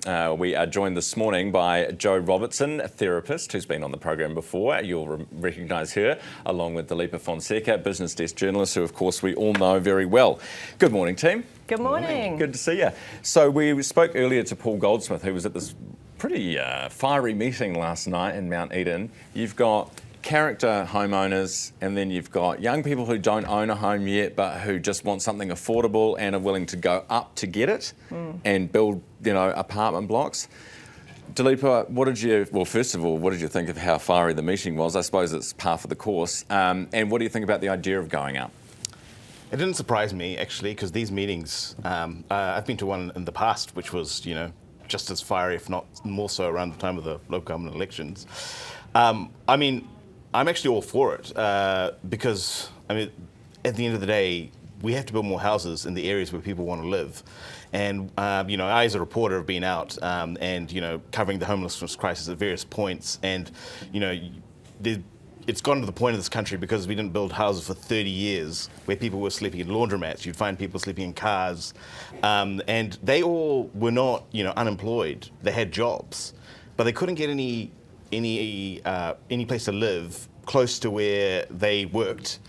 We are joined this morning by Jo Robertson, a therapist who's been on the program before. You'll recognise her, along with Dileepa Fonseka, business desk journalist, who of course we all know very well. Good morning, team. Good morning. Good to see you. So we spoke earlier to Paul Goldsmith, who was at this pretty fiery meeting last night in Mount Eden. You've got character homeowners, and then you've got young people who don't own a home yet but who just want something affordable and are willing to go up to get it and build, apartment blocks. Dileepa, first of all, what did you think of how fiery the meeting was? I suppose it's par for the course. And what do you think about the idea of going up? It didn't surprise me, actually, because these meetings, I've been to one in the past, which was, just as fiery, if not more so, around the time of the local government elections. I'm actually all for it because, at the end of the day, we have to build more houses in the areas where people want to live. And, I as a reporter have been out and, covering the homelessness crisis at various points. And, it's gotten to the point in this country because we didn't build houses for 30 years where people were sleeping in laundromats. You'd find people sleeping in cars. And they all were not, unemployed. They had jobs, but they couldn't get any place to live close to where they worked,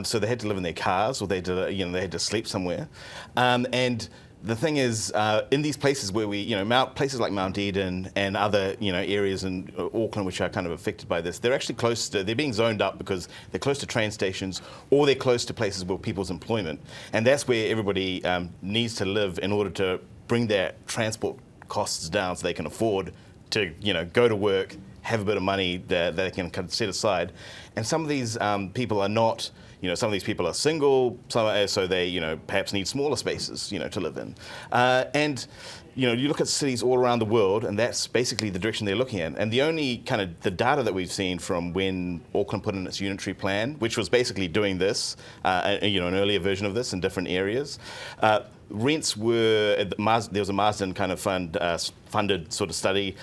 so they had to live in their cars, or they had to sleep somewhere. And the thing is, in these places where places like Mount Eden and other areas in Auckland which are kind of affected by this, they're actually they're being zoned up because they're close to train stations or they're close to places where people's employment, and that's where everybody needs to live in order to bring their transport costs down so they can afford to go to work, have a bit of money that they can kind of set aside. And some of these people are not, some of these people are single, so they perhaps need smaller spaces to live in. And you look at cities all around the world, and that's basically the direction they're looking at. And the only kind of the data that we've seen from when Auckland put in its unitary plan, which was basically doing this, an earlier version of this in different areas, rents were, there was a Marsden kind of funded sort of study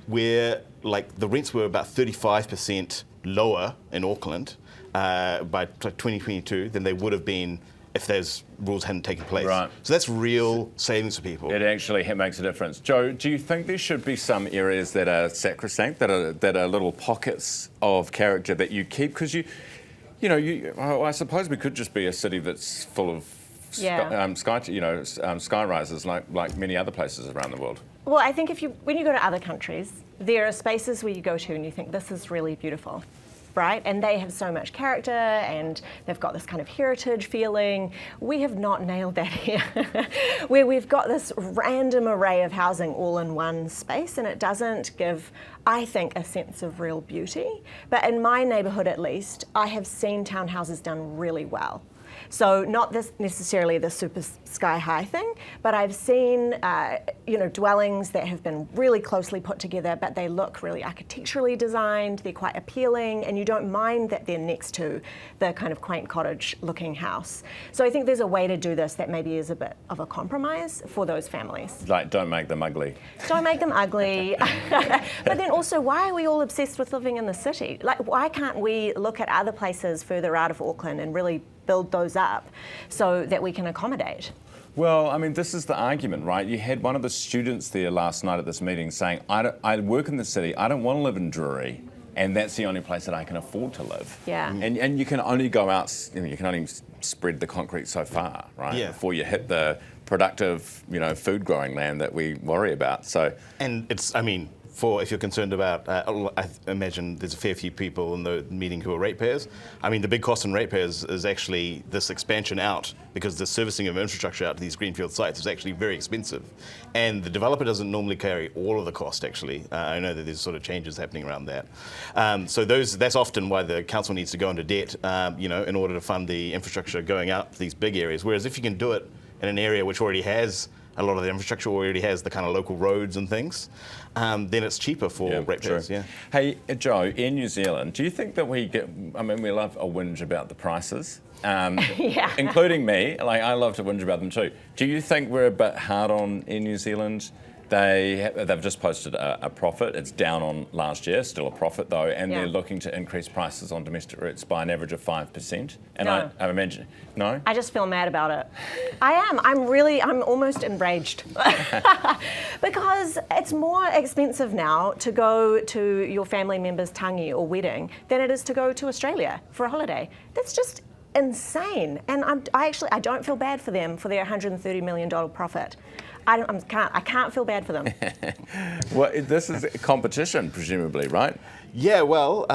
where the rents were about 35% lower in Auckland by 2022 than they would have been if those rules hadn't taken place. Right. So that's real savings for people. It actually makes a difference. Jo, do you think there should be some areas that are sacrosanct, that are little pockets of character that you keep? Because I suppose we could just be a city that's full of sky rises like many other places around the world. Well, I think when you go to other countries, there are spaces where you go to and you think this is really beautiful, right? And they have so much character and they've got this kind of heritage feeling. We have not nailed that here, where we've got this random array of housing all in one space, and it doesn't give, I think, a sense of real beauty. But in my neighbourhood, at least, I have seen townhouses done really well. So not this necessarily the super sky high thing, but I've seen dwellings that have been really closely put together, but they look really architecturally designed. They're quite appealing, and you don't mind that they're next to the kind of quaint cottage-looking house. So I think there's a way to do this that maybe is a bit of a compromise for those families. Like, don't make them ugly. Don't make them ugly. But then also, why are we all obsessed with living in the city? Like, why can't we look at other places further out of Auckland and really build those up so that we can accommodate? Well, this is the argument, right? You had one of the students there last night at this meeting saying, I work in the city, I don't want to live in Drury, and that's the only place that I can afford to live. Yeah. And you can only go out, you can only spread the concrete so far, right? Yeah. Before you hit the productive, food growing land that we worry about. So, and it's, if you're concerned about, I imagine there's a fair few people in the meeting who are ratepayers. The big cost in ratepayers is actually this expansion out, because the servicing of infrastructure out to these greenfield sites is actually very expensive. And the developer doesn't normally carry all of the cost, actually. I know that there's sort of changes happening around that. So that's often why the council needs to go into debt, in order to fund the infrastructure going out to these big areas. Whereas if you can do it in an area which already has a lot of the infrastructure, already has the kind of local roads and things, then it's cheaper for ratepayers. Yeah. Hey, Jo, in New Zealand, do you think that we love a whinge about the prices, including me. I love to whinge about them too. Do you think we're a bit hard on in New Zealand They've just posted a profit. It's down on last year, still a profit though, and Yeah. they're looking to increase prices on domestic routes by an average of 5%. And No. I imagine, no? I just feel mad about it. I am. I'm almost enraged. Because it's more expensive now to go to your family member's tangi or wedding than it is to go to Australia for a holiday. That's just insane. And I don't feel bad for them for their $130 million profit. I can't feel bad for them. Well, this is competition, presumably, right? Yeah, well,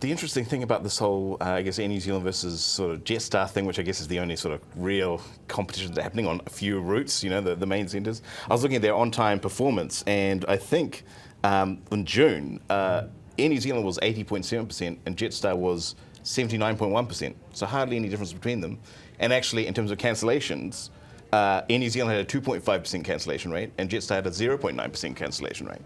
the interesting thing about this whole, I guess, Air New Zealand versus sort of Jetstar thing, which I guess is the only sort of real competition that's happening on a few routes, you know, the main centres. I was looking at their on-time performance, and I think in June, Air New Zealand was 80.7% and Jetstar was 79.1%. So hardly any difference between them. And actually, in terms of cancellations, Air New Zealand had a 2.5% cancellation rate and Jetstar had a 0.9% cancellation rate.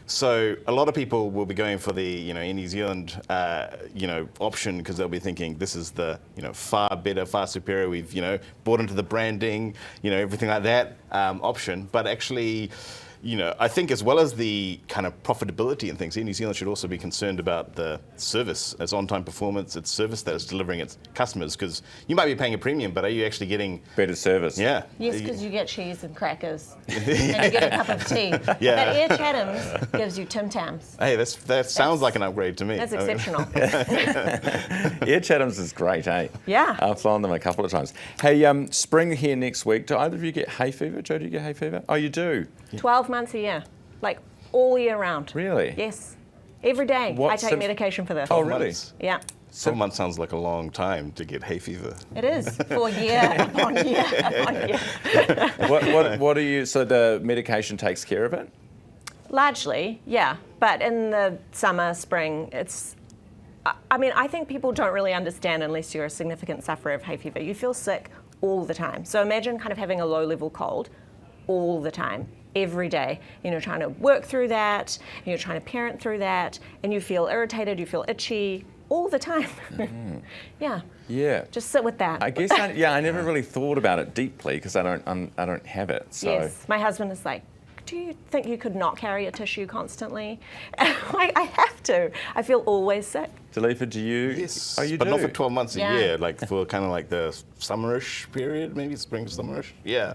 So a lot of people will be going for the Air New Zealand option because they'll be thinking this is the far better, far superior. We've bought into the branding, everything like that option. But actually, I think as well as the kind of profitability and things, Air New Zealand should also be concerned about the service, its on-time performance, its service that it's delivering its customers. Because you might be paying a premium, but are you actually getting better service? Yeah. Yes, because you get cheese and crackers, and you get a cup of tea. Yeah. But Air Chatham's gives you Tim Tams. Hey, that sounds like an upgrade to me. That's exceptional. Air Chatham's is great, eh? Yeah. I've flown them a couple of times. Hey, spring here next week. Do either of you get hay fever? Joe, do you get hay fever? Oh, you do? 12 months a year, like all year round. Really? Yes. Every day I take medication for this. Oh, really? Yeah. 12 months sounds like a long time to get hay fever. It is for year upon year upon year. What do you? So the medication takes care of it? Largely, yeah. But in the summer, spring, I think people don't really understand unless you're a significant sufferer of hay fever. You feel sick all the time. So imagine kind of having a low-level cold all the time, every day. You're trying to work through that, and you're trying to parent through that, and you feel irritated, you feel itchy all the time. Yeah. Yeah. Just sit with that. I guess I never really thought about it deeply because I don't have it. So. Yes. My husband is like, do you think you could not carry a tissue constantly? I have to. I feel always sick. Dileepa, do you? Yes, Oh, you but do? not for 12 months a Yeah. year, like for kind of like the summerish period, maybe spring, summerish. Yeah.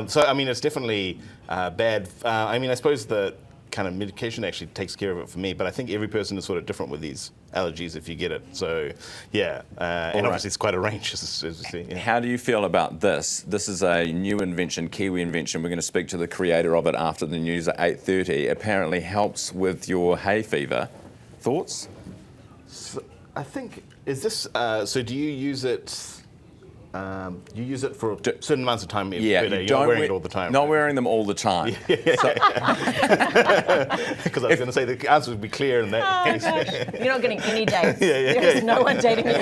So, I mean, it's definitely bad. I suppose the kind of medication actually takes care of it for me, but I think every person is sort of different with these allergies if you get it. So, yeah. And obviously it's quite a range, as we see. Yeah. How do you feel about this? This is a new invention, Kiwi invention. We're going to speak to the creator of it after the news at 8:30. Apparently helps with your hay fever. Thoughts? So I think, is this, so do you use it, you use it for certain amounts of time per day? You're not wearing it all the time. Not right? wearing them all the time. Because I was going to say the answer would be clear in that case. You're not getting any dates. There's no one dating you.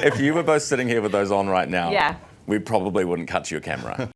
If you were both sitting here with those on right now, Yeah. we probably wouldn't cut your camera.